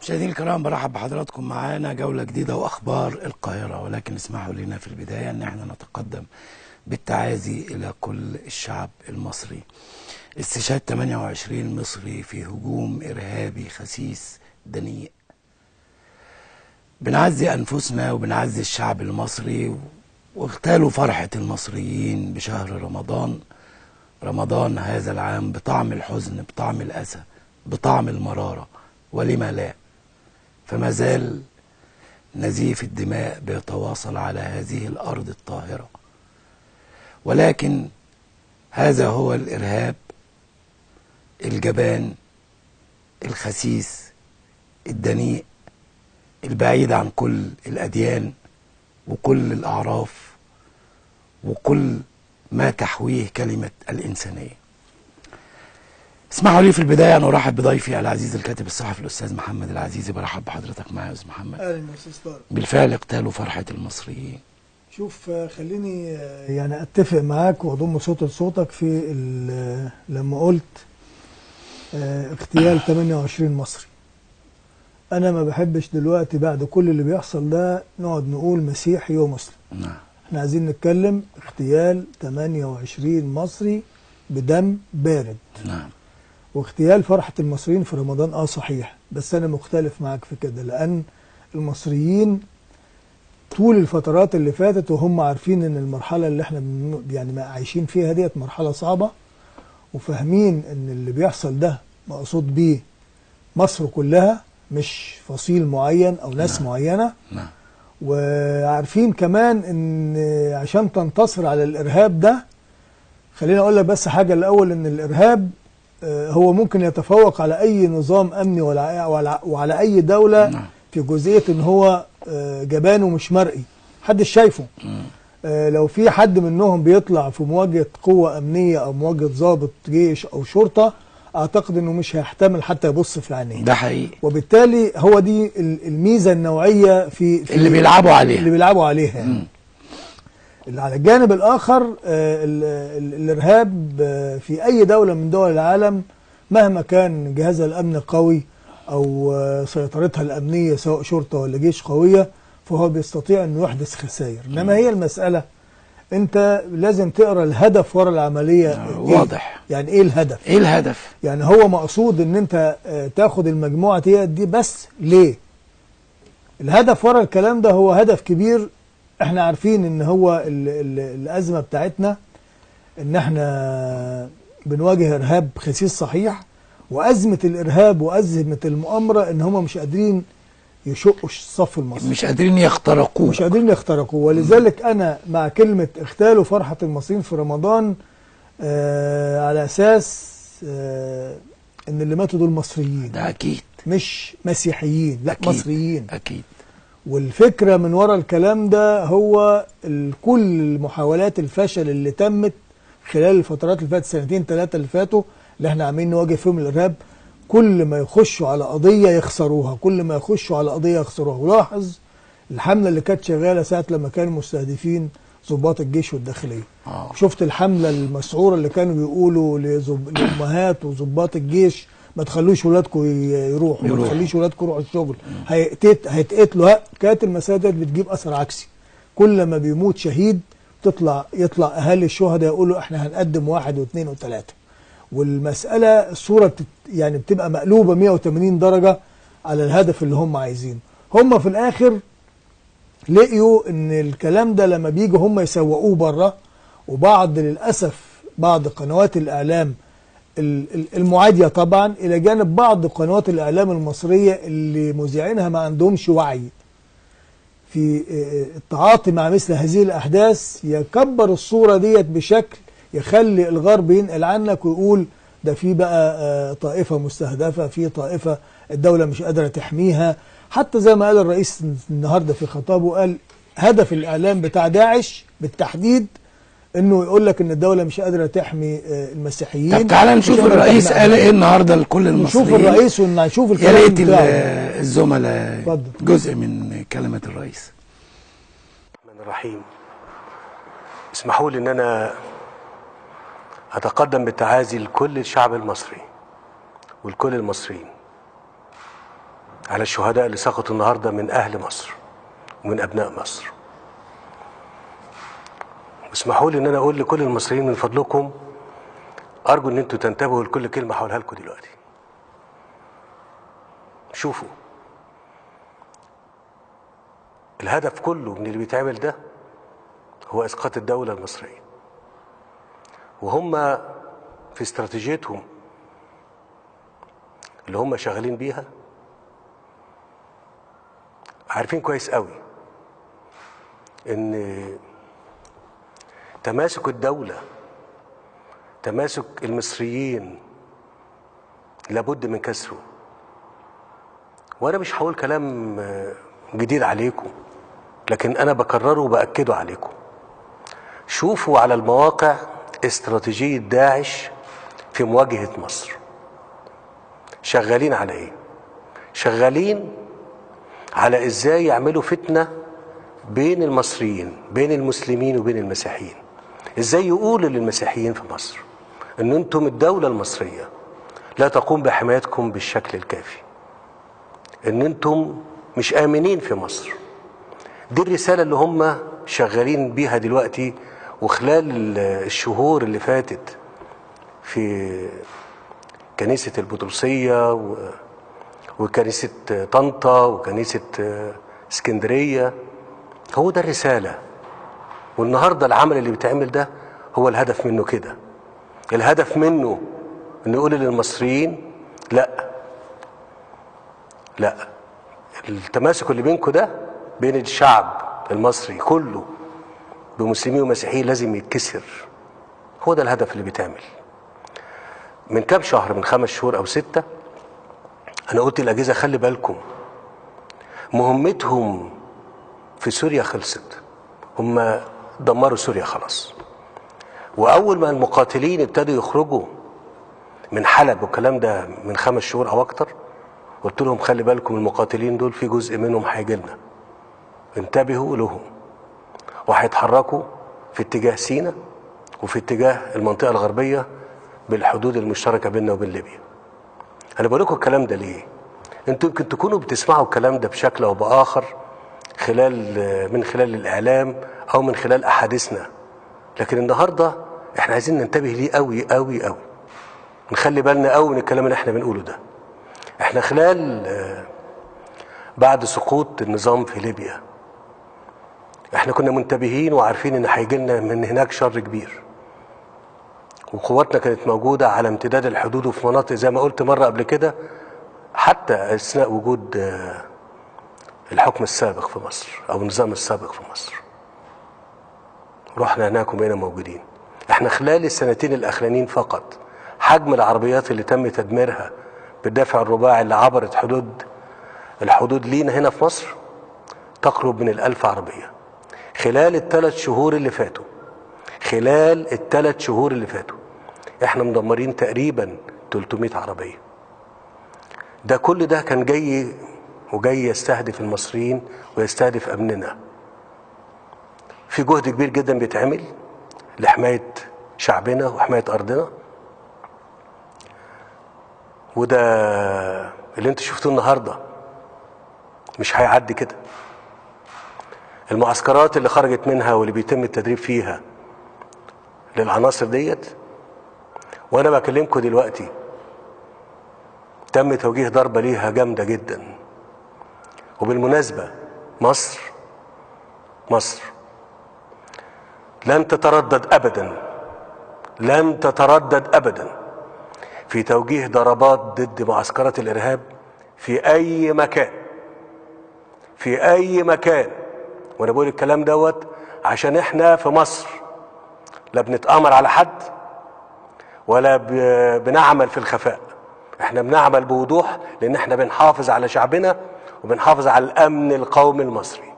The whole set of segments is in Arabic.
مشاهدينا الكرام، برحب بحضراتكم معانا جولة جديدة وأخبار القاهرة، ولكن اسمحوا لنا في البداية أن احنا نتقدم بالتعازي إلى كل الشعب المصري. استشهاد 28 مصري في هجوم إرهابي خسيس دنيء. بنعزي أنفسنا وبنعزي الشعب المصري، واغتالوا فرحة المصريين بشهر رمضان هذا العام بطعم الحزن، بطعم الأسى، بطعم المرارة، ولما لا؟ فما زال نزيف الدماء بيتواصل على هذه الأرض الطاهرة، ولكن هذا هو الإرهاب الجبان الخسيس الدنيء البعيد عن كل الأديان وكل الأعراف وكل ما تحويه كلمة الإنسانية. اسمحوا لي في البداية أن أرحب بضيفي العزيز الكاتب الصحفي الأستاذ محمد العزيزي. برحب بحضرتك معايا يا أستاذ محمد. أهلا يا أستاذ طارق. بالفعل اغتالوا فرحة المصريين. شوف، خليني يعني أتفق معاك وأضم صوت لصوتك في لما قلت اغتيال 28 مصري. أنا ما بحبش دلوقتي بعد كل اللي بيحصل ده نقعد نقول مسيحي ومسلم. نعم. احنا عايزين نتكلم اغتيال 28 مصري بدم بارد. نعم. واغتيال فرحة المصريين في رمضان صحيح، بس أنا مختلف معاك في كده، لأن المصريين طول الفترات اللي فاتت وهم عارفين ان المرحلة اللي احنا يعني ما عايشين فيها ديت مرحلة صعبة، وفاهمين ان اللي بيحصل ده مقصود بيه مصر كلها مش فصيل معين او ناس معينة. نعم. وعارفين كمان ان عشان تنتصر على الارهاب ده، خليني اقول لك بس حاجة الاول، ان الارهاب هو ممكن يتفوق على اي نظام امني وعلى اي دولة. نعم. في جزئية ان هو جبان ومش مرئي، محدش شايفه. لو في حد منهم بيطلع في مواجهة قوة امنية او مواجهة ضابط جيش او شرطة، اعتقد انه مش هيحتمل حتى يبص في عينيه. ده حقيقي. وبالتالي هو دي الميزة النوعية في اللي بيلعبوا عليها يعني. اللي على الجانب الاخر الارهاب في اي دولة من دول العالم مهما كان جهازها الامن قوي او سيطرتها الامنية سواء شرطة ولا جيش قوية، فهو بيستطيع انه يحدث خسائر. انما هي المسألة انت لازم تقرا الهدف ورا العملية. واضح. يعني ايه الهدف؟ ايه الهدف؟ يعني هو مقصود ان انت تاخد المجموعة دي بس ليه؟ الهدف ورا الكلام ده هو هدف كبير. احنا عارفين ان هو الازمة بتاعتنا ان احنا بنواجه ارهاب خسيس صحيح، وازمة الارهاب وازمة المؤامرة ان هم مش قادرين يشقوا الصف المصري، مش قادرين يخترقوه. ولذلك انا مع كلمة اغتالوا فرحة المصريين في رمضان على اساس ان اللي ماتوا دول مصريين. ده اكيد مش مسيحيين، لا أكيد. مصريين اكيد. والفكرة من وراء الكلام ده هو كل محاولات الفشل اللي تمت خلال الفترات اللي فاتت، سنتين ثلاثة اللي فاتوا اللي احنا عاملين نواجه فيهم الارهاب. كل ما يخشوا على قضية يخسروها، ولاحظ الحملة اللي كانت شغالة ساعة لما كانوا مستهدفين ضباط الجيش والداخلية. شفت الحملة المسعورة اللي كانوا بيقولوا للأمهات وضباط الجيش ما تخلوش ولادكم يروحوا، ما تخليش ولادكم يروحوا الشغل، هيتقتلوا. كانت المسألة بتجيب أثر عكسي. كل ما بيموت شهيد يطلع أهالي الشهداء يقولوا احنا هنقدم 1 و2 و3. والمسألة الصورة يعني بتبقى مقلوبة 180 درجة على الهدف اللي هم عايزينه. هم في الآخر لقيوا ان الكلام ده لما بيجوا هم يسوقوه بره، وبعض للأسف بعض قنوات الإعلام المعادية طبعا إلى جانب بعض قنوات الإعلام المصرية اللي مذيعينها ما عندهمش وعي في التعاطي مع مثل هذه الأحداث، يكبر الصورة ديت بشكل يخلي الغرب ينقل عنك ويقول ده في بقى طائفة مستهدفة، في طائفة الدولة مش قادرة تحميها. حتى زي ما قال الرئيس النهاردة في خطابه، قال هدف الإعلام بتاع داعش بالتحديد انه يقول لك ان الدولة مش قادرة تحمي المسيحيين. طب تعالى نشوف الرئيس قال ايه النهارده لكل المصريين. نشوف الرئيس ونشوف الكلام يا ريت بتاعه. الزملاء جزء من كلمة الرئيس. الرحمن الرحيم. اسمحوا لي ان انا اتقدم بالتعازي لكل الشعب المصري ولكل المصريين. على الشهداء اللي سقطوا النهارده من اهل مصر ومن ابناء مصر. اسمحوا لي ان انا اقول لكل المصريين من فضلكم ارجو ان انتوا تنتبهوا لكل كلمه هقولها لكم دلوقتي. شوفوا، الهدف كله من اللي بيتعمل ده هو اسقاط الدوله المصريه، وهم في استراتيجيتهم اللي هم شغالين بيها عارفين كويس قوي ان تماسك الدولة، تماسك المصريين لابد من كسره. وانا مش هقول كلام جديد عليكم، لكن انا بكرره وبأكده عليكم. شوفوا على المواقع استراتيجية داعش في مواجهة مصر. شغالين على ايه؟ شغالين على ازاي يعملوا فتنة بين المصريين، بين المسلمين وبين المسيحيين. ازاي يقولوا للمسيحيين في مصر ان انتم الدولة المصرية لا تقوم بحمايتكم بالشكل الكافي، ان انتم مش آمنين في مصر. دي الرسالة اللي هم شغالين بيها دلوقتي. وخلال الشهور اللي فاتت في كنيسة البطرسية وكنيسة طنطا وكنيسة اسكندرية، هو ده الرسالة. والنهاردة العمل اللي بيتعمل ده هو الهدف منه كده. الهدف منه ان يقول للمصريين لا، التماسك اللي بينكم ده بين الشعب المصري كله بمسلمين ومسيحيين لازم يتكسر. هو ده الهدف اللي بيتعمل. من كام شهر، من 5 شهور او 6، انا قلت للاجهزه خلي بالكم، مهمتهم في سوريا خلصت، هم دمروا سوريا خلاص. واول ما المقاتلين ابتدوا يخرجوا من حلب، والكلام ده من 5 شهور او اكتر، قلت لهم خلي بالكم المقاتلين دول في جزء منهم هيجي لنا، انتبهوا لهم، وهيتحركوا في اتجاه سيناء وفي اتجاه المنطقه الغربيه بالحدود المشتركه بيننا وبين ليبيا. انا بقول لكم الكلام ده ليه؟ انتوا يمكن تكونوا بتسمعوا الكلام ده بشكل او باخر من خلال الاعلام او من خلال احاديثنا، لكن النهارده احنا عايزين ننتبه ليه قوي قوي قوي، نخلي بالنا قوي من الكلام اللي احنا بنقوله ده. احنا خلال بعد سقوط النظام في ليبيا احنا كنا منتبهين وعارفين ان هيجي لنا من هناك شر كبير، وقواتنا كانت موجوده على امتداد الحدود وفي مناطق زي ما قلت مره قبل كده، حتى اثناء وجود الحكم السابق في مصر او النظام السابق في مصر. رحنا هناك وبقينا موجودين. احنا خلال السنتين الاخرانيين فقط حجم العربيات اللي تم تدميرها بالدافع الرباعي اللي عبرت الحدود لينا هنا في مصر تقرب من 1000 عربية خلال ال3 شهور اللي فاتوا. خلال ال3 شهور اللي فاتوا احنا مدمرين تقريبا 300 عربية. ده كل ده كان جاي يستهدف المصريين ويستهدف امننا. في جهد كبير جدا بيتعمل لحماية شعبنا وحماية ارضنا، وده اللي انتوا شفتوه النهارده مش هيعدي كده. المعسكرات اللي خرجت منها واللي بيتم التدريب فيها للعناصر ديت، وانا بكلمكم دلوقتي تم توجيه ضربة ليها جامدة جدا. وبالمناسبة مصر لن تتردد ابدا في توجيه ضربات ضد معسكرات الارهاب في اي مكان. وانا بقول الكلام دوت عشان احنا في مصر لا بنتآمر على حد ولا بنعمل في الخفاء. احنا بنعمل بوضوح لان احنا بنحافظ على شعبنا وبنحافظ على الامن القومي المصري،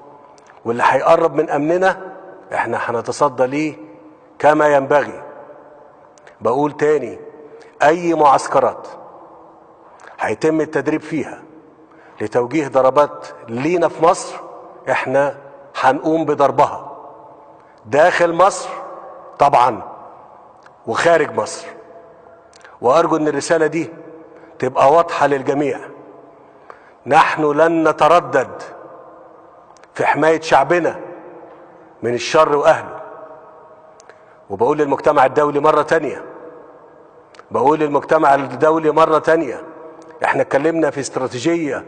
واللي هيقرب من امننا احنا هنتصدى ليه كما ينبغي. بقول تاني، اي معسكرات هيتم التدريب فيها لتوجيه ضربات لينا في مصر احنا هنقوم بضربها داخل مصر طبعا وخارج مصر. وارجو ان الرسالة دي تبقى واضحة للجميع. نحن لن نتردد في حماية شعبنا من الشر وأهله. وبقول للمجتمع الدولي مرة تانية، احنا اتكلمنا في استراتيجية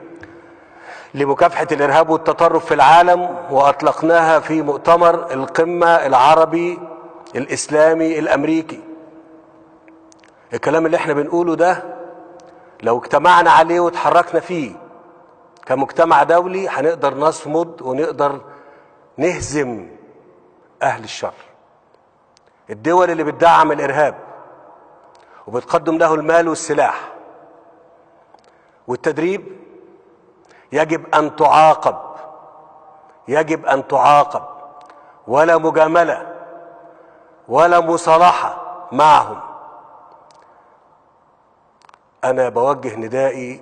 لمكافحة الإرهاب والتطرف في العالم، وأطلقناها في مؤتمر القمة العربي الإسلامي الأمريكي. الكلام اللي احنا بنقوله ده لو اجتمعنا عليه وتحركنا فيه كمجتمع دولي هنقدر نصمد ونقدر نهزم أهل الشر. الدول اللي بتدعم الإرهاب وبتقدم له المال والسلاح والتدريب يجب أن تعاقب، ولا مجاملة ولا مصالحة معهم. أنا بوجه ندائي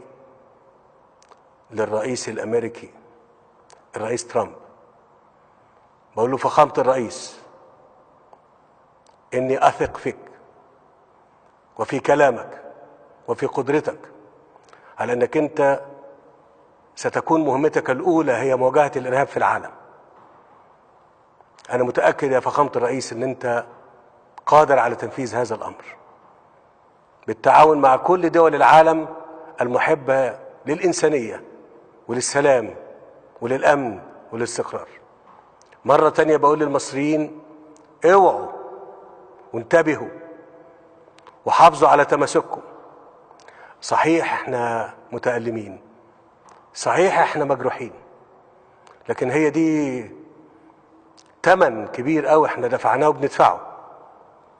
للرئيس الأمريكي الرئيس ترامب، بقول له فخامة الرئيس، إني أثق فيك وفي كلامك وفي قدرتك على أنك أنت ستكون مهمتك الأولى هي مواجهة الإرهاب في العالم. أنا متأكد يا فخامة الرئيس أن أنت قادر على تنفيذ هذا الأمر بالتعاون مع كل دول العالم المحبة للإنسانية وللسلام وللأمن والاستقرار. مرة تانية بقول للمصريين اوعوا وانتبهوا وحافظوا على تماسككم. صحيح احنا متألمين، صحيح احنا مجروحين، لكن هي دي ثمن كبير قوي احنا دفعناه وبندفعه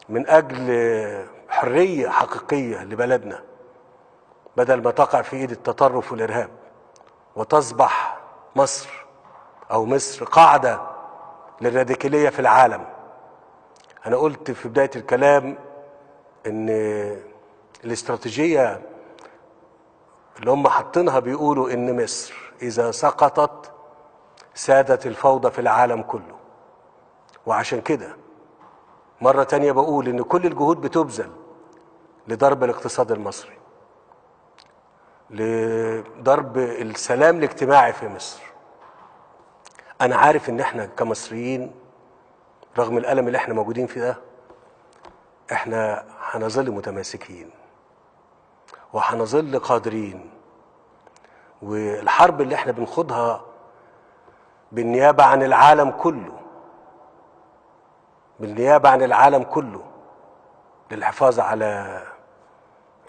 من أجل حرية حقيقية لبلدنا، بدل ما تقع في ايد التطرف والإرهاب وتصبح مصر قاعدة للراديكالية في العالم. أنا قلت في بداية الكلام إن الاستراتيجية اللي هم حاطينها بيقولوا إن مصر إذا سقطت سادت الفوضى في العالم كله. وعشان كده مرة تانية بقول إن كل الجهود بتبذل لضرب الاقتصاد المصري، لضرب السلام الاجتماعي في مصر. أنا عارف إن إحنا كمصريين رغم الألم اللي إحنا موجودين فيه ده، إحنا هنظل متماسكين وهنظل قادرين. والحرب اللي إحنا بنخوضها بالنيابة عن العالم كله للحفاظ على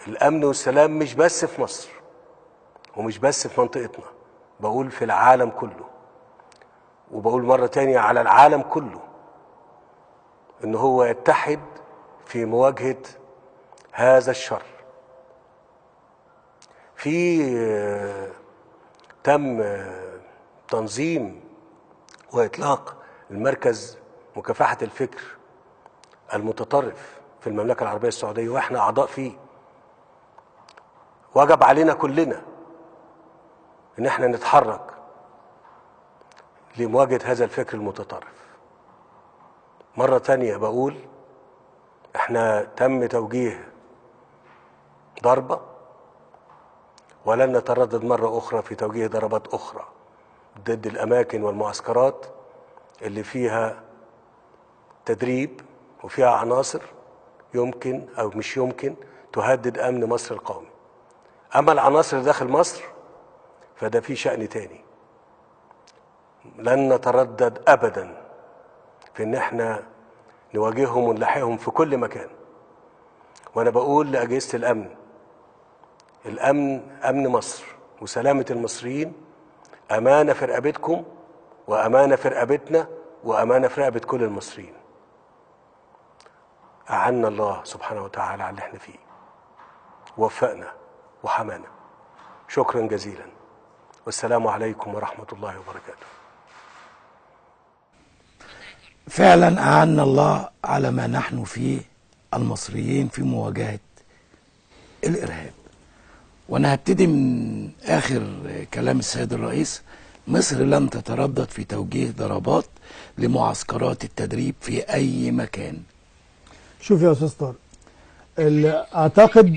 الأمن والسلام، مش بس في مصر ومش بس في منطقتنا، بقول في العالم كله، وبقول مرة تانية على العالم كله إن هو يتحد في مواجهة هذا الشر. تم تنظيم وإطلاق المركز مكافحة الفكر المتطرف في المملكة العربية السعودية، وإحنا أعضاء فيه. وجب علينا كلنا إن إحنا نتحرك لمواجهة هذا الفكر المتطرف. مرة تانية بقول إحنا تم توجيه ضربة، ولن نتردد مرة أخرى في توجيه ضربات أخرى ضد الأماكن والمعسكرات اللي فيها تدريب وفيها عناصر يمكن أو مش يمكن تهدد أمن مصر القومي. أما العناصر داخل مصر فده في شأن تاني. لن نتردد أبدا في إن احنا نواجههم ونلاحقهم في كل مكان. وأنا بقول لأجهزة الأمن أمن مصر وسلامة المصريين أمانة في رقبتكم وأمانة في رقبتنا وأمانة في رقبة كل المصريين. أعنا الله سبحانه وتعالى على اللي احنا فيه، ووفقنا وحمانا. شكرا جزيلا، والسلام عليكم ورحمة الله وبركاته. فعلا أعنا الله على ما نحن فيه المصريين في مواجهة الإرهاب. وأنا هبتدي من آخر كلام السيد الرئيس: مصر لن تتردد في توجيه ضربات لمعسكرات التدريب في أي مكان. شوف يا أستاذ طارق،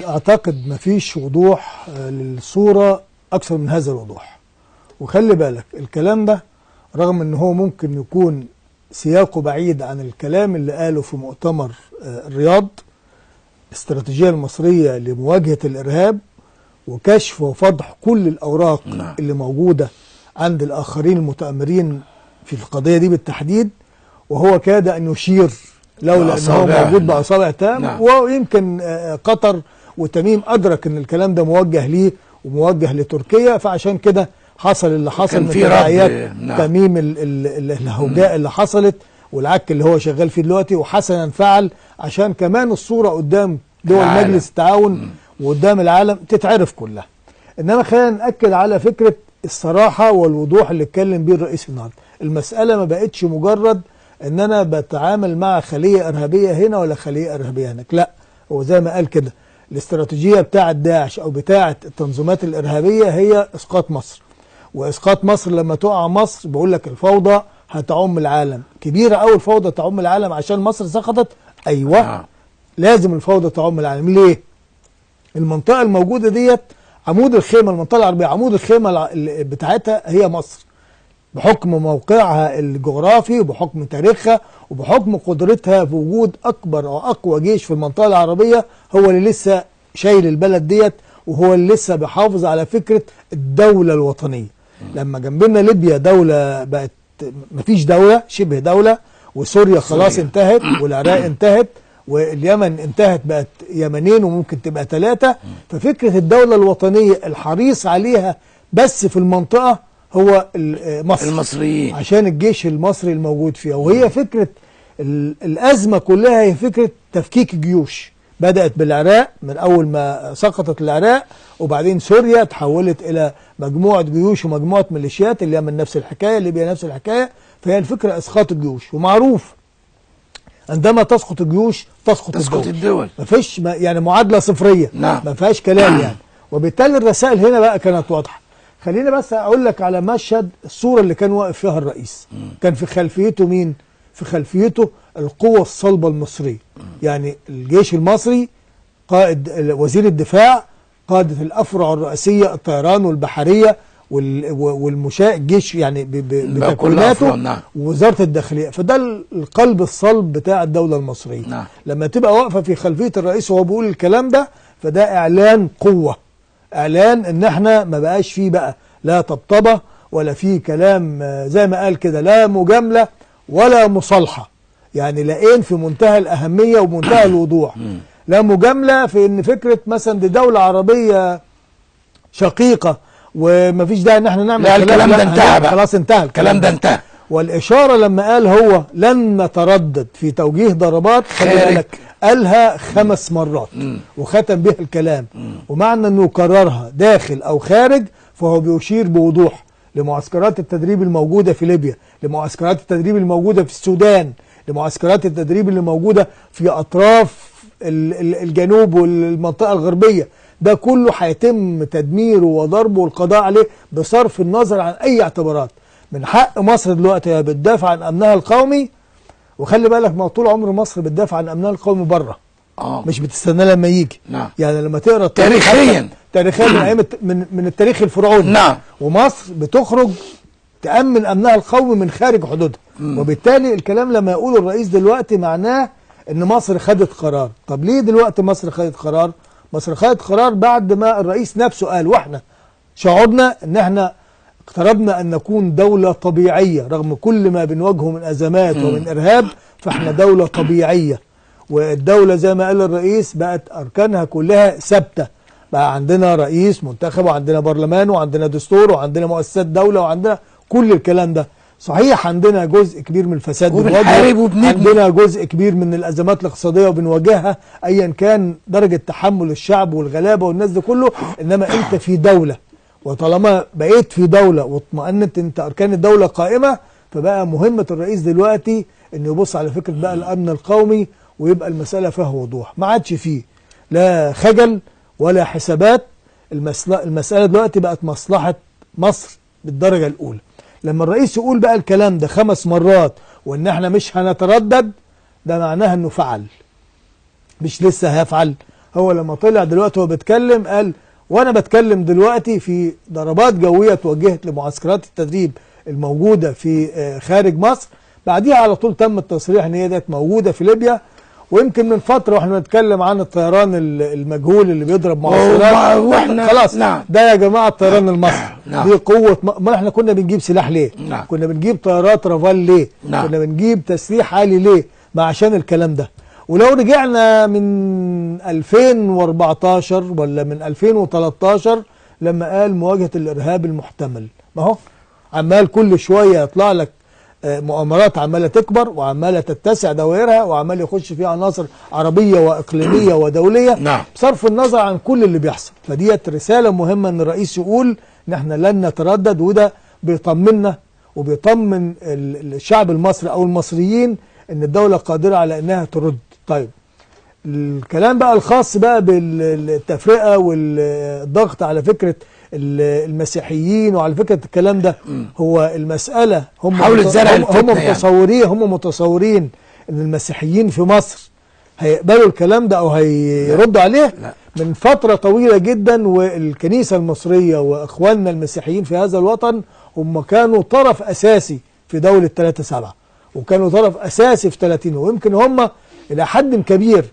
اعتقد مفيش وضوح للصورة اكثر من هذا الوضوح. وخلي بالك الكلام ده رغم ان هو ممكن يكون سياقه بعيد عن الكلام اللي قاله في مؤتمر الرياض، الاستراتيجية المصرية لمواجهة الإرهاب وكشف وفضح كل الأوراق اللي موجودة عند الآخرين المتآمرين في القضية دي بالتحديد، وهو كاد أن يشير لولا أنه هو موجود بأصابع تام. ويمكن قطر وتميم أدرك أن الكلام ده موجه ليه وموجه لتركيا، فعشان كده حصل اللي حصل من تداعيات تميم الهوجاء اللي حصلت والعك اللي هو شغال فيه دلوقتي. وحسنا فعل عشان كمان الصورة قدام دول مجلس التعاون وقدام العالم تتعرف كلها. إنما خلينا نأكد على فكرة الصراحة والوضوح اللي اتكلم بيه الرئيس النهارده. المسألة ما بقتش مجرد ان انا بتعامل مع خلية ارهابية هنا ولا خلية ارهابية هناك، لا، هو زي ما قال كده الاستراتيجية بتاعة داعش او بتاعة التنظيمات الارهابية هي اسقاط مصر. واسقاط مصر لما تقع مصر بقول لك الفوضى هتعم العالم، كبيرة قوي الفوضى تعم العالم عشان مصر سقطت. ايوه لازم الفوضى تعم العالم. ليه؟ المنطقة الموجودة ديت عمود الخيمة، المنطقة العربية عمود الخيمة بتاعتها هي مصر، بحكم موقعها الجغرافي وبحكم تاريخها وبحكم قدرتها في وجود أكبر وأقوى جيش في المنطقة العربية، هو اللي لسه شايل البلد ديت، وهو اللي لسه بيحافظ على فكرة الدولة الوطنية. لما جنبنا ليبيا دولة بقت مفيش دولة، شبه دولة، وسوريا خلاص انتهت، والعراق انتهت، واليمن انتهت بقت يمنين وممكن تبقى 3. ففكرة الدولة الوطنية الحريص عليها بس في المنطقة هو مصر، المصريين، عشان الجيش المصري الموجود فيها. وهي فكرة الأزمة كلها هي فكرة تفكيك الجيوش، بدأت بالعراق من أول ما سقطت العراق، وبعدين سوريا تحولت إلى مجموعة جيوش ومجموعة ميليشيات، اليمن نفس الحكاية، ليبيا نفس الحكاية. فهي الفكرة إسقاط الجيوش، ومعروف عندما تسقط الجيوش تسقط الدول. ما فيش يعني معادلة صفرية، ما فيهاش كلام يعني. وبالتالي الرسائل هنا بقى كانت واضحة. خلينا بس أقول لك على مشهد الصورة اللي كان واقف فيها الرئيس. كان في خلفيته مين؟ في خلفيته القوة الصلبة المصرية، يعني الجيش المصري، قائد وزير الدفاع، قادة الأفرع الرئاسية، الطيران والبحرية والمشاة، الجيش يعني بتكويناته، ووزارة الداخلية. فده القلب الصلب بتاع الدولة المصرية. لما تبقى واقفة في خلفية الرئيس وهو بيقول الكلام ده، فده إعلان قوة، إعلان إن احنا ما بقاش فيه بقى لا طبطبة ولا فيه كلام زي ما قال كده، لا مجاملة ولا مصالحة. يعني لاقين في منتهى الأهمية ومنتهى الوضوح. لا مجاملة في إن فكرة مثلا دي دولة عربية شقيقة ومفيش داعي إن احنا نعمل الكلام ده انتهى بقى، خلاص انتهى الكلام ده انتهى. والإشارة لما قال هو لن نتردد في توجيه ضربات، خلي بالك قالها 5 مرات وختم بها الكلام. ومعنى أنه يكررها داخل أو خارج فهو بيشير بوضوح لمعسكرات التدريب الموجودة في ليبيا، لمعسكرات التدريب الموجودة في السودان، لمعسكرات التدريب اللي موجودة في أطراف الجنوب والمنطقة الغربية. ده كله هيتم تدميره وضربه والقضاء عليه بصرف النظر عن أي اعتبارات. من حق مصر دلوقتي بتدافع عن أمنها القومي، وخلي بالك ما طول عمر مصر بتدافع عن أمنها القومي بره، مش بتستنى لما يجي. يعني لما تقرا تاريخيا من التاريخ الفرعوني، ومصر بتخرج تأمن أمنها القومي من خارج حدودها. وبالتالي الكلام لما يقوله الرئيس دلوقتي معناه ان مصر خدت قرار. طب ليه دلوقتي مصر خدت قرار؟ مصر خدت قرار بعد ما الرئيس نفسه قال، واحنا شعورنا ان احنا اقتربنا ان نكون دولة طبيعية رغم كل ما بنواجهه من ازمات ومن ارهاب، فاحنا دولة طبيعية. والدولة زي ما قال الرئيس بقت اركانها كلها ثابتة، بقى عندنا رئيس منتخب وعندنا برلمان وعندنا دستور وعندنا مؤسسات دولة وعندنا كل الكلام ده. صحيح عندنا جزء كبير من الفساد وبنحارب عندنا جزء كبير من الأزمات الاقتصادية وبنواجهها أيا كان درجة تحمل الشعب والغلابة والناس ده كله. إنما أنت في دولة، وطالما بقيت في دولة واطمأنت أنت أركان الدولة قائمة، فبقى مهمة الرئيس دلوقتي إنه يبص على فكرة بقى الأمن القومي، ويبقى المسألة فيها وضوح، ما عادش فيه لا خجل ولا حسابات. المسألة دلوقتي بقت مصلحة مصر بالدرجة الأولى. لما الرئيس يقول بقى الكلام ده 5 مرات وإن احنا مش هنتردد، ده معناها إنه فعل، مش لسه هيفعل. هو لما طلع دلوقتي هو بيتكلم قال وانا بتكلم دلوقتي في ضربات جويه توجهت لمعسكرات التدريب الموجوده في خارج مصر. بعديها على طول تم التصريح ان هي ديت موجوده في ليبيا، ويمكن من فتره واحنا بنتكلم عن الطيران المجهول اللي بيضرب معسكرات واحنا خلاص نعم. ده يا جماعه الطيران المصري نعم. دي قوه. ما احنا كنا بنجيب سلاح ليه؟ نعم. كنا بنجيب طيارات رافال ليه؟ نعم. كنا بنجيب تسليح عالي ليه؟ ما عشان الكلام ده. ولو رجعنا من 2014 ولا من 2013 لما قال مواجهه الارهاب المحتمل، ما هو عمال كل شويه يطلع لك مؤامرات عماله تكبر وعماله تتسع دوائرها وعمال يخش فيها عناصر عربيه واقليميه ودوليه. نعم. بصرف النظر عن كل اللي بيحصل، فديت رساله مهمه ان الرئيس يقول ان احنا لن نتردد، وده بيطمنا وبيطمن الشعب المصري او المصريين ان الدوله قادره على انها ترد. طيب الكلام بقى الخاص بقى بالتفرقه والضغط على فكره المسيحيين وعلى فكره الكلام ده، هو المساله هم متصورين ان المسيحيين في مصر هيقبلوا الكلام ده او هيردوا عليه؟ لا. من فتره طويله جدا والكنيسه المصريه واخواننا المسيحيين في هذا الوطن هم كانوا طرف اساسي في دوله 3/7 وكانوا طرف اساسي في 30، ويمكن هم الى حد كبير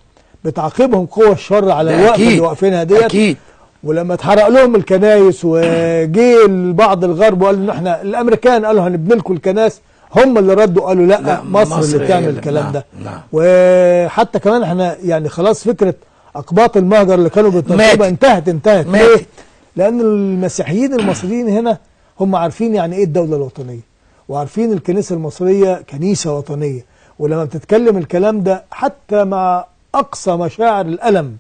بتعاقبهم قوى الشر على الوقفه اللي واقفينها ديت. اكيد. ولما اتحرق لهم الكنايس وجه البعض الغرب وقال ان احنا الامريكان قالوا هنبني لكم الكنائس، هم اللي ردوا قالوا لا مصر اللي بتعمل الكلام ده. نعم. وحتى كمان احنا يعني خلاص فكره اقباط المهجر اللي كانوا بتنصبها انتهت. ليه؟ لان المسيحيين المصريين هنا هم عارفين يعني ايه الدوله الوطنيه، وعارفين الكنيسه المصريه كنيسه وطنيه، ولما بتتكلم الكلام ده حتى مع اقصى مشاعر الالم،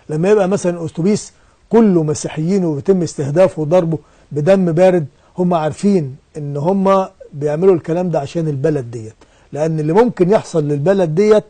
لما يبقى مثلا اتوبيس كله مسيحيين وبيتم استهدافه وضربه بدم بارد، هم عارفين ان هم بيعملوا الكلام ده عشان البلد ديت، لان اللي ممكن يحصل للبلد ديت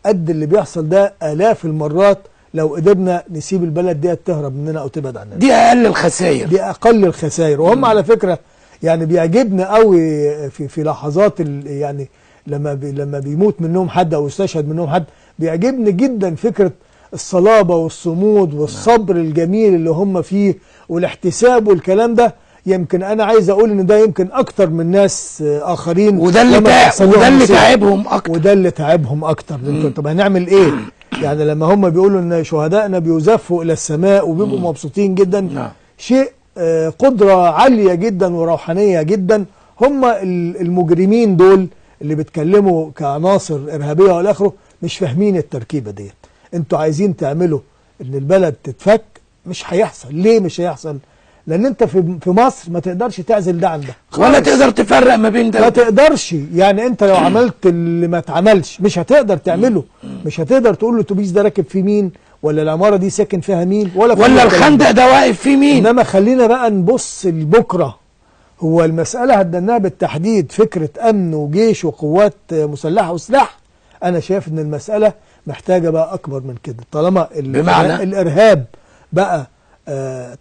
قد اللي بيحصل ده آلاف المرات لو قدرنا نسيب البلد ديت تهرب مننا او تبعد عننا. دي اقل الخسائر. دي اقل الخسائر. وهم على فكره يعني بيعجبني قوي في لحظات يعني لما بيموت منهم حد او يستشهد منهم حد، بيعجبني جدا فكره الصلابه والصمود والصبر الجميل اللي هم فيه والاحتساب والكلام ده. يمكن انا عايز اقول ان ده يمكن اكتر من ناس اخرين، وده اللي تعبهم اكتر. طب هنعمل ايه؟ يعني لما هم بيقولوا ان شهدائنا بيزفوا الى السماء وبيبقوا مبسوطين جدا، شيء قدره عاليه جدا وروحانيه جدا. هم المجرمين دول اللي بيتكلموا كعناصر ارهابيه والى اخره مش فاهمين التركيبه ديت. انتوا عايزين تعملوا ان البلد تتفك، مش هيحصل. ليه مش هيحصل؟ لان انت في مصر ما تقدرش تعزل ده عن ده، ولا تقدر تفرق ما بين ده ما تقدرش. يعني انت لو عملت اللي ما اتعملش مش هتقدر تعمله. مش هتقدر تقول الاتوبيس ده راكب فيه مين، ولا العماره دي ساكن فيها مين، ولا الخندق ده واقف فيه مين. انما خلينا بقى نبص لبكره. هو المساله هتدناها بالتحديد فكره امن وجيش وقوات مسلحه وسلاح. انا شايف ان المساله محتاجه بقى اكبر من كده، طالما بمعنى الارهاب بقى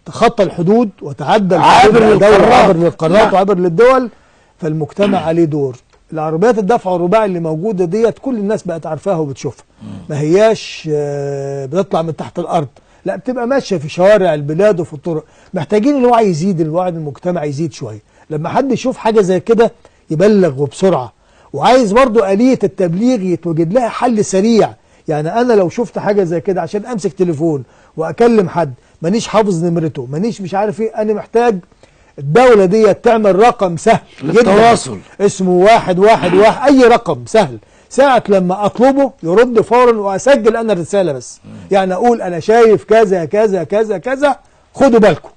تخطى الحدود وتعدى عابر للقارات وعابر للدول، فالمجتمع عليه دور. العربيات الدفع الرباعي اللي موجوده ديت كل الناس بقت عارفاها وبتشوفها، ما هياش بتطلع من تحت الارض، لا بتبقى ماشيه في شوارع البلاد وفي الطرق. محتاجين الوعي يزيد، الوعي المجتمع يزيد شويه. لما حد يشوف حاجه زي كده يبلغ وبسرعه. وعايز برضو آلية التبليغ يتوجد لها حل سريع. يعني انا لو شفت حاجه زي كده عشان امسك تليفون واكلم حد مانيش حافظ نمرته، مانيش مش عارف ايه، انا محتاج الدوله دي تعمل رقم سهل للتواصل اسمه 111، اي رقم سهل، ساعه لما اطلبه يرد فورا، واسجل انا الرساله بس. يعني اقول انا شايف كذا كذا كذا كذا، خدوا بالكم.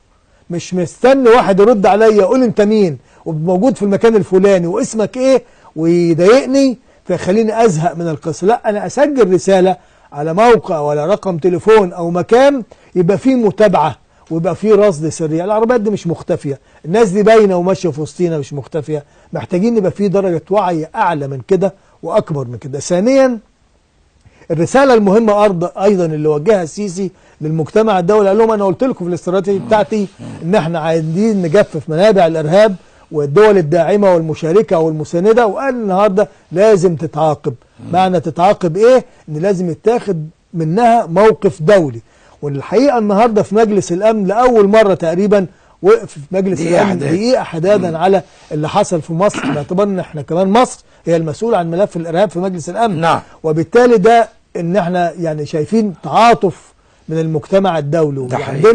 مش مستني واحد يرد عليا يقول انت مين وموجود في المكان الفلاني واسمك ايه ويضايقني فيخليني ازهق من القصه. لا، انا اسجل رساله على موقع ولا رقم تليفون او مكان يبقى فيه متابعه ويبقى فيه رصد سريع. العربيات دي مش مختفيه، الناس دي باينه وماشيه في وسطينا مش مختفيه. محتاجين يبقى فيه درجه وعي اعلى من كده واكبر من كده. ثانيا، الرساله المهمه ايضا اللي وجهها السيسي للمجتمع الدولي، قال لهم انا قلت لكم في الاستراتيجيه بتاعتي ان احنا عايزين نجفف منابع الارهاب والدول الداعمه والمشاركه والمسانده، وقال النهارده لازم تتعاقب. معنى تتعاقب ايه؟ ان لازم يتاخد منها موقف دولي. والحقيقه النهارده في مجلس الامن لاول مره تقريبا وقف في مجلس الامن دقيقه حدادا على اللي حصل في مصر، باعتبار ان احنا كمان مصر هي المسؤول عن ملف الارهاب في مجلس الامن. نعم. وبالتالي ده ان احنا يعني شايفين تعاطف من المجتمع الدولي،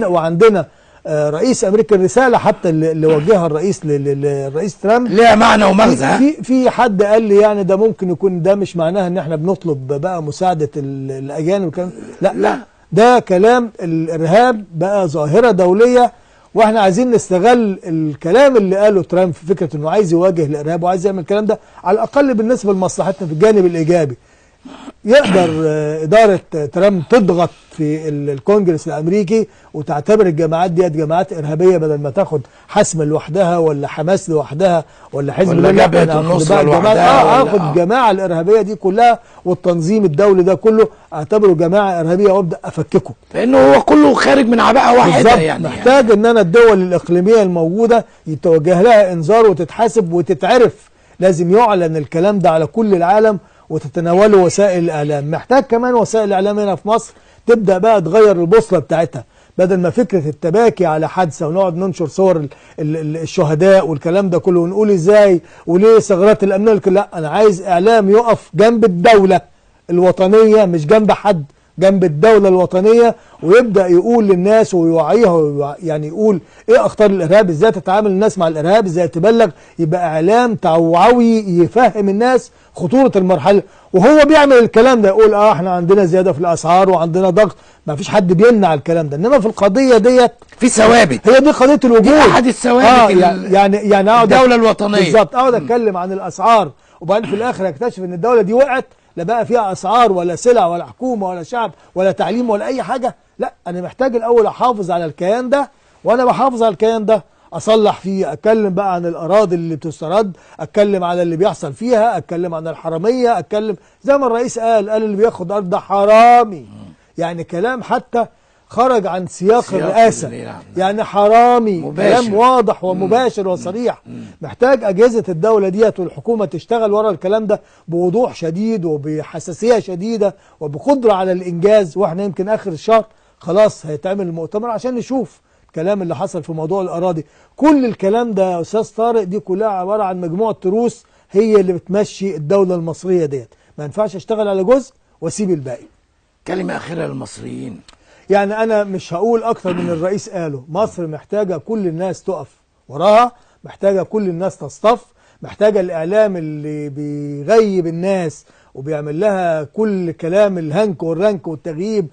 وعندنا رئيس امريكا الرساله حتى اللي وجهها الرئيس للرئيس ترامب ليها معنى ومغزى. في حد قال لي يعني ده ممكن يكون ده مش معناها ان احنا بنطلب بقى مساعده الاجانب والكلام. لا، ده كلام الارهاب بقى ظاهره دوليه، واحنا عايزين نستغل الكلام اللي قاله ترامب في فكره انه عايز يواجه الارهاب وعايز يعمل الكلام ده على الاقل بالنسبه لمصلحتنا في الجانب الايجابي. يقدر إدارة ترامب تضغط في الكونجرس الأمريكي وتعتبر الجماعات ديت جماعات إرهابية بدل ما تاخد حسم لوحدها ولا حماس لوحدها ولا حزب ولا جبهة النصرة لوحدها. آخد الجماعة الإرهابية دي كلها والتنظيم الدولي ده كله أعتبره جماعة إرهابية وأبدأ أفككه، لأنه هو كله خارج من عباءة واحدة. يعني محتاج إن أنا الدول الإقليمية الموجودة يتوجه لها إنذار وتتحاسب وتتعرف. لازم يعلن الكلام ده على كل العالم وتتناوله وسائل الإعلام. محتاج كمان وسائل الإعلام هنا في مصر تبدأ بقى تغير البوصلة بتاعتها، بدل ما فكرة التباكي على حادثة ونقعد ننشر صور الشهداء والكلام ده كله ونقول ازاي وليه ثغرات الأمن. لا، أنا عايز إعلام يقف جنب الدولة الوطنية، مش جنب حد، جنب الدولة الوطنية، ويبدأ يقول للناس ويوعيها، يعني يقول ايه اخطار الارهاب، ازاي تتعامل الناس مع الارهاب، ازاي تبلغ. يبقى اعلام توعوي يفهم الناس خطورة المرحلة. وهو بيعمل الكلام ده يقول احنا عندنا زيادة في الاسعار وعندنا ضغط، ما فيش حد بيمنع الكلام ده. انما في القضية ديت في ثوابت، هي دي قضية الوجود، دي احد الثوابت يعني اقعد الدولة الوطنية بالظبط. اقعد اتكلم عن الاسعار وبعدين في الاخر اكتشف ان الدولة دي وقعت، لا بقى فيها اسعار ولا سلع ولا حكومه ولا شعب ولا تعليم ولا اي حاجه. لا، انا محتاج الاول احافظ على الكيان ده، وانا بحافظ على الكيان ده اصلح فيه، اتكلم بقى عن الاراضي اللي بتسترد، اتكلم على اللي بيحصل فيها، اتكلم عن الحراميه، اتكلم زي ما الرئيس قال اللي بياخد ارض ده حرامي. يعني كلام حتى خرج عن سياق الرئاسة، يعني حرامي، مباشر. كلام واضح ومباشر وصريح. محتاج أجهزة الدولة ديت والحكومة تشتغل ورا الكلام ده بوضوح شديد وبحساسية شديدة وبقدرة على الإنجاز. وإحنا يمكن آخر الشهر خلاص هيتعمل المؤتمر عشان نشوف الكلام اللي حصل في موضوع الأراضي. كل الكلام ده يا أستاذ طارق دي كلها عبارة عن مجموعة تروس هي اللي بتمشي الدولة المصرية ديت. ما ينفعش أشتغل على جزء وأسيب الباقي. كلمة أخيرة للمصريين. يعني أنا مش هقول أكتر من الرئيس قاله. مصر محتاجة كل الناس تقف وراها، محتاجة كل الناس تصطف، محتاجة الإعلام اللي بيغيب الناس وبيعمل لها كل كلام الهنك والرنك والتغييب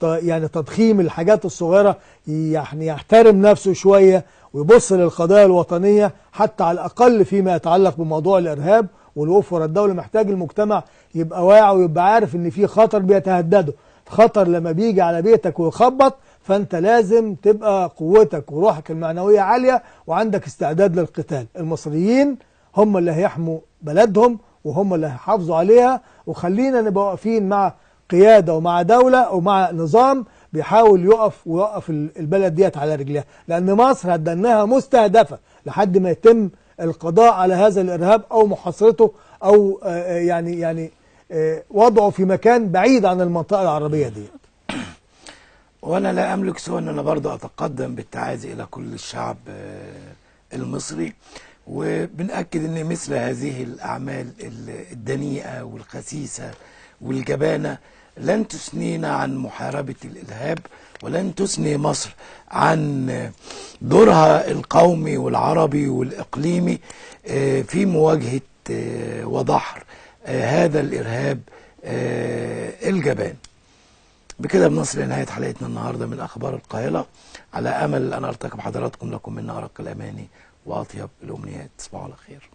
يعني تضخيم الحاجات الصغيرة، يعني يحترم نفسه شوية ويبص للقضايا الوطنية حتى على الأقل فيما يتعلق بموضوع الإرهاب والوقوف ورا الدولة. محتاج المجتمع يبقى واعي ويبقى عارف إن في خطر بيتهدده. خطر لما بيجي على بيتك ويخبط، فأنت لازم تبقى قوتك وروحك المعنوية عالية وعندك استعداد للقتال. المصريين هم اللي هيحموا بلدهم وهم اللي هيحافظوا عليها، وخلينا نبقى واقفين مع قيادة ومع دولة ومع نظام بيحاول يوقف البلد ديت على رجليها، لأن مصر هتدناها مستهدفة لحد ما يتم القضاء على هذا الإرهاب أو محاصرته أو يعني وضعه في مكان بعيد عن المنطقة العربية دي. وأنا لا أملك سوى أن أنا برضه أتقدم بالتعازي إلى كل الشعب المصري، وبنأكد أن مثل هذه الأعمال الدنيئة والخسيسة والجبانة لن تثنينا عن محاربة الإرهاب، ولن تثني مصر عن دورها القومي والعربي والإقليمي في مواجهة ودحر هذا الإرهاب الجبان. بكده بنصل لنهاية حلقتنا النهاردة من أخبار القاهرة، على أمل أن ألتقي بحضراتكم. لكم منا أرق الأماني وأطيب الأمنيات. تصبحوا على خير.